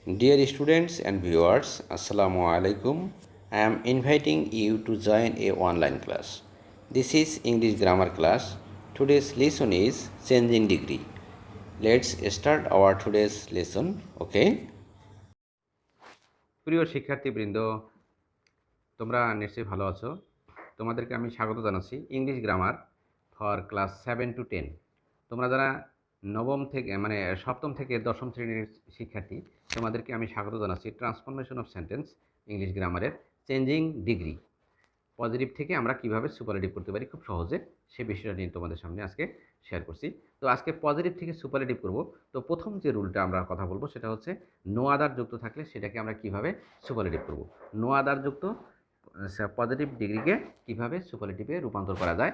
Dear students and viewers, Assalamu alaikum. I am inviting you to join a online class. This is English grammar class. Today's lesson is changing degree. Let's start our today's lesson. Okay? প্রিয় শিক্ষার্থীবৃন্দ, তোমরা নিশ্চয়ই ভালো আছো। তোমাদেরকে আমি স্বাগত জানাচ্ছি English grammar for class 7 to 10। তোমরা যারা নবম থেকে সপ্তম থেকে দশম শ্রেণীর শিক্ষার্থী, তোমাদেরকে আমি স্বাগত জানাচ্ছি ট্রান্সফরমেশন অফ সেন্টেন্স ইংলিশ গ্রামারের চেঞ্জিং ডিগ্রি। পজিটিভ থেকে আমরা কিভাবে সুপারলেটিভ করতে পারি খুব সহজে, সে বিষয়টা নিয়ে তোমাদের সামনে আজকে শেয়ার করছি। তো আজকে পজিটিভ থেকে সুপারলেটিভ করব। তো প্রথম যে রুলটা আমরা কথা বলবো সেটা হচ্ছে নো আদার যুক্ত থাকলে সেটাকে আমরা কিভাবে সুপারলেটিভ করব। নো আদার যুক্ত পজিটিভ ডিগ্রিকে কিভাবে সুপারলেটিভে রূপান্তর করা যায়।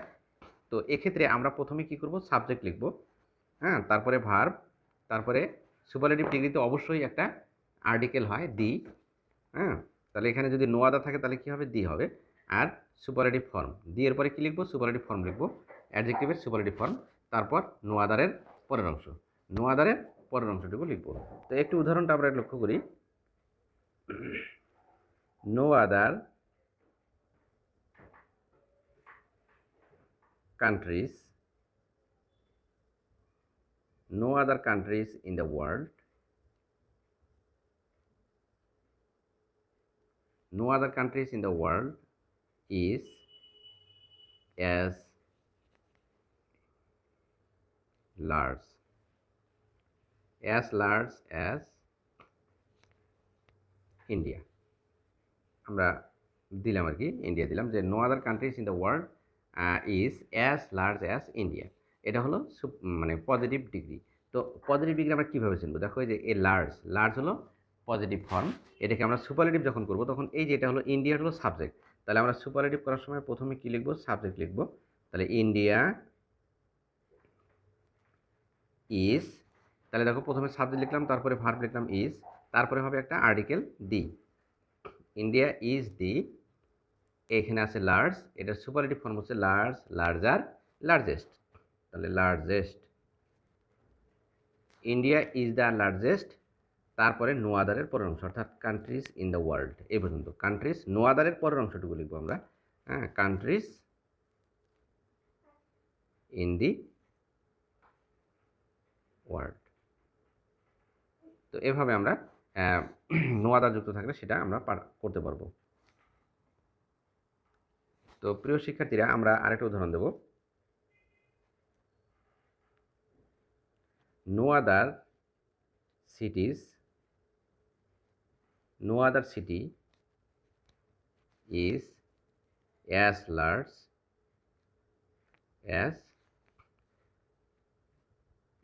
তো এক্ষেত্রে আমরা প্রথমে কি করব, সাবজেক্ট লিখব, হ্যাঁ, তারপরে ভার্ব, তারপরে সুপারলেটিভ ডিগ্রিতে অবশ্যই একটা আর্টিকেল হয় দি, হ্যাঁ। তাহলে এখানে যদি নো আদার থাকে তাহলে কী হবে, দি হবে। আর সুপারলেটিভ ফর্ম, দি এর পরে কী লিখবো, সুপারলেটিভ ফর্ম লিখবো, অ্যাডজেক্টিভের সুপারলেটিভ ফর্ম, তারপর নো আদারের পরের অংশ, নো আদারের পরের অংশটুকু লিখবো। তো একটু উদাহরণটা আমরা লক্ষ্য করি। No other countries, no other countries in the world, no other countries in the world is as large as India। আমরা দিলাম আর কি, ইন্ডিয়া দিলাম, যে no other countries in the world is as large as India. এটা হলো positive degree. তো positive degree আমরা কীভাবে চিনবো, দেখো এই যে এ লার্জ হলো পজিটিভ ফর্ম। এটাকে আমরা সুপারলেটিভ যখন করবো তখন এই যে এটা হলো ইন্ডিয়া হলো সাবজেক্ট, তাহলে আমরা সুপারলেটিভ করার সময় প্রথমে কী লিখবো, সাবজেক্ট লিখবো। তাহলে ইন্ডিয়া ইজ, তাহলে দেখো প্রথমে সাবজেক্ট লিখলাম, তারপরে ভার্ব লিখলাম ইজ, তারপরে হবে একটা article the. India is the, এখানে আছে লার্জ, এটার সুপারলেটিভ ফর্ম হচ্ছে লার্জ, লার্জার, লার্জেস্ট। তাহলে largest, India is the largest, তারপরে নো আদারের পরের অংশ অর্থাৎ কান্ট্রিজ ইন দ্য ওয়ার্ল্ড। এই পর্যন্ত কান্ট্রিজ, নো আদারের পরের অংশটুকু লিখবো আমরা, হ্যাঁ, কান্ট্রিজ ইন দি ওয়ার্ল্ড। তো এভাবে আমরা নো আদার যুক্ত থাকলে সেটা আমরা করতে পারবো। তো প্রিয় শিক্ষার্থীরা, আমরা আরেকটা উদাহরণ দেব। No other cities, no other city is as large as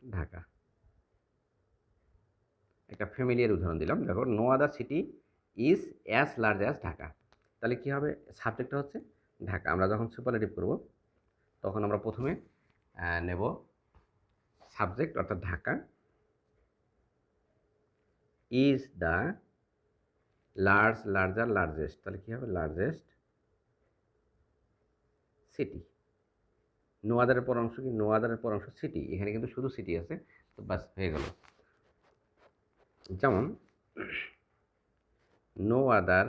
Dhaka. একটা ফ্যামিলিয়ার উদাহরণ দিলাম, দেখো no other city is as large as Dhaka. তাহলে কী হবে, সাবজেক্টটা হচ্ছে ঢাকা। আমরা যখন সুপারলেটিভ করব তখন আমরা প্রথমে নেব সাবজেক্ট অর্থাৎ Dhaka, is the large, larger, largest. তাহলে কী হবে, লার্জেস্ট সিটি। নো আদারের পর অংশ কি, নো আদারের পর অংশ সিটি, এখানে কিন্তু শুধু সিটি আছে, তো বাস হয়ে গেল। যেমন no other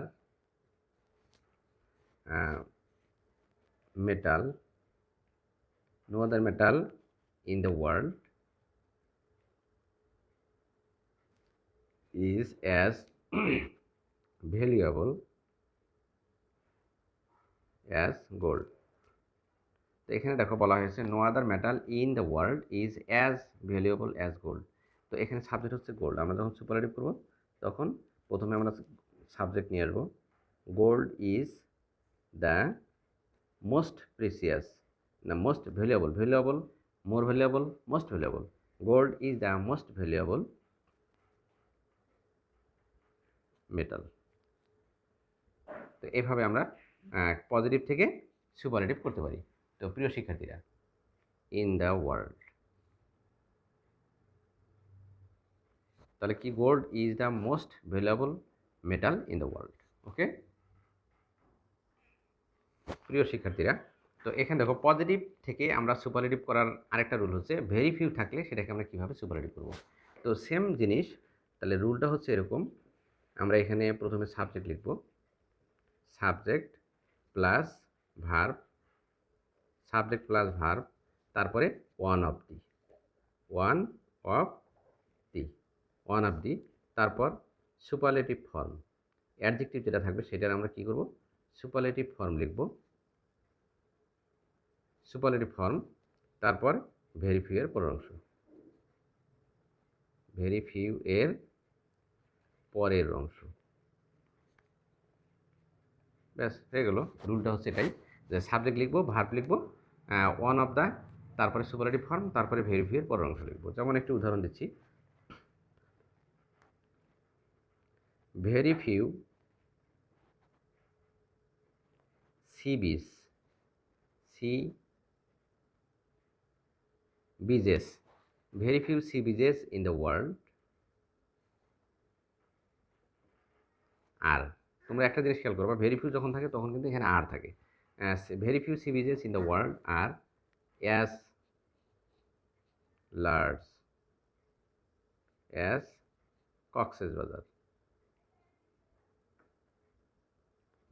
metal, no other metal in the world is as valuable as gold. তো এখানে দেখো বলা হয়েছে no other metal in the world is as valuable as gold. তো এখানে সাবজেক্ট হচ্ছে গোল্ড। আমরা যখন সুপারলেটিভ করব তখন প্রথমে আমরা সাবজেক্ট নিয়ে আসবো, gold is the most precious, না most valuable, valuable, more valuable, most valuable, gold is the most valuable metal. তো এভাবে আমরা পজিটিভ থেকে সুপারলেটিভ করতে পারি। তো প্রিয় শিক্ষার্থীরা, ইন দ্য ওয়ার্ল্ড, তাহলে কি, gold is the most valuable metal in the world. Okay প্রিয় শিক্ষার্থীরা, তো এখানে দেখো পজিটিভ থেকে আমরা সুপারলেটিভ করার আরেকটা রুল হচ্ছে ভেরি ফিউ থাকলে সেটাকে আমরা কীভাবে সুপারলেটিভ করব। তো সেম জিনিস, তাহলে রুলটা হচ্ছে এরকম, আমরা এখানে প্রথমে সাবজেক্ট লিখব, subject plus verb, subject plus verb, তারপরে one of the, one of the, one of the, তারপর সুপারলেটিভ ফর্ম, অ্যাডজেক্টিভ যেটা থাকবে সেটার আমরা কি করব, সুপারলেটিভ ফর্ম লিখব, সুপারলেটিভ ফর্ম, তারপর ভেরি ফিউ এর পরের অংশ, ভেরি ফিউ এর পরের অংশ। ব্যাস হয়ে গেল। রুলটা হচ্ছে এটাই যে সাবজেক্ট লিখবো, ভার্ব লিখবো, ওয়ান অফ দ্য, তারপরে সুপারলেটিভ ফর্ম, তারপরে ভেরি ফিউ এর পরের অংশ লিখবো। যেমন একটি উদাহরণ দিচ্ছি, very few sea beach, sea beaches, very few sea beaches in the world আর, তোমরা একটা জিনিস খেয়াল করবা, ভেরি ফিউ যখন থাকে তখন কিন্তু এখানে আর থাকে। Very few sea beaches in the world are as large as Cox's Bazar.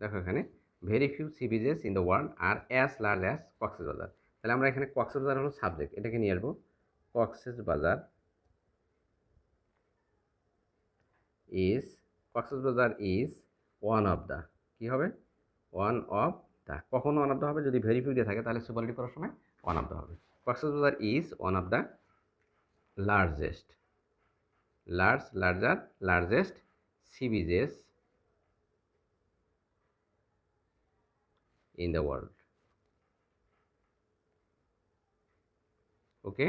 দেখো এখানে very few sea beaches in the world are as large as Cox's Bazar. তাহলে আমরা এখানে কক্সেস বাজার হলো সাবজেক্ট, এটাকে নিয়ে আসবো, Cox's Bazar is, Cox's Bazar is one of the, কী হবে, ওয়ান অফ দ্য, কখন ওয়ান অফ দ্য হবে, যদি ভেরি ফিউ দিয়ে থাকে তাহলে সুপারলেটিভ করার সময় ওয়ান অফ দ্য হবে। Cox's Bazar is one of the largest, largest sea beaches in the world. Okay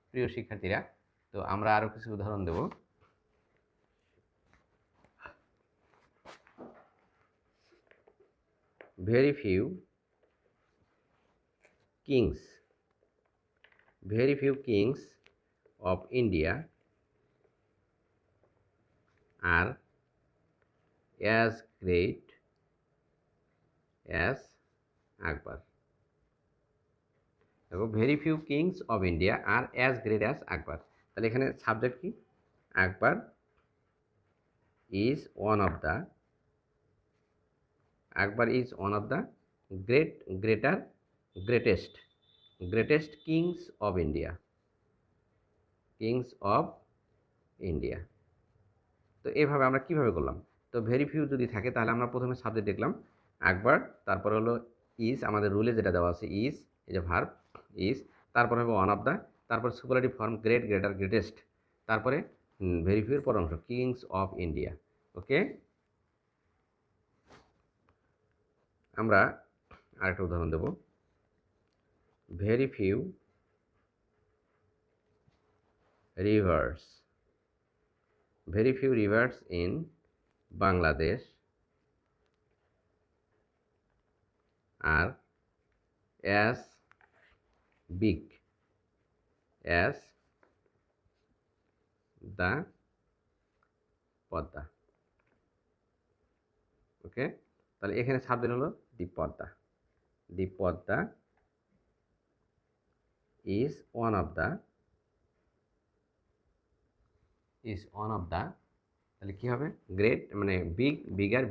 প্রিয় শিক্ষার্থীরা, তো আমরা আরও কিছু উদাহরণ দেব। Very few kings, very few kings of India are as great as Akbar. দেখো very few kings of India are as great as Akbar, তাহলে এখানে সাবজেক্ট কি, Akbar is one of the, Akbar is one of the greatest kings of India, kings of India. তো এভাবে আমরা কিভাবে করলাম, তো ভেরি ফিউ যদি থাকে তাহলে আমরা প্রথমে সাবজেক্ট দেখলাম আকবর, তারপর হলো ইজ, আমাদের রুলে যেটা দেওয়া আছে ইজ, এই যে ভার্ব ইজ, তারপর হবে ওয়ান অফ দ্য, তারপর superlative form great, greater, greatest, তারপরে ভেরি ফিউর পর অংশ কিংস অফ ইন্ডিয়া। ওকে, আমরা আরেকটা উদাহরণ দেব, very few rivers, very few rivers in Bangladesh are as big as the Padma. Okay, তাহলে এখানে সাবজেক্ট হলো the Padma, the Padma is one of the, তাহলে কী হবে, গ্রেট মানে বিগ, বিগার,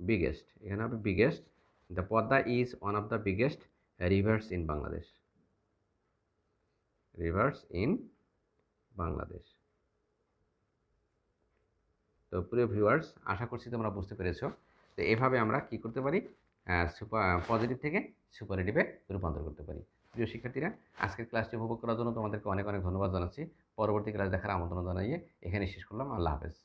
বিগেস্ট, এখানে হবে biggest, the Padma is one of the biggest rivers in Bangladesh, তো প্রিয় ভিউয়ার্স, আশা করছি তোমরা বুঝতে পেরেছো। তো এভাবে আমরা কি করতে পারি, পজিটিভ থেকে সুপারলেটিভে রূপান্তর করতে পারি। প্রিয় শিক্ষার্থীরা, আজকের ক্লাসটি উপভোগ করার জন্য তোমাদেরকে অনেক অনেক ধন্যবাদ জানাচ্ছি। পরবর্তী ক্লাস দেখার আমন্ত্রণ জানিয়ে এখানে শেষ করলাম। আল্লাহ হাফেজ।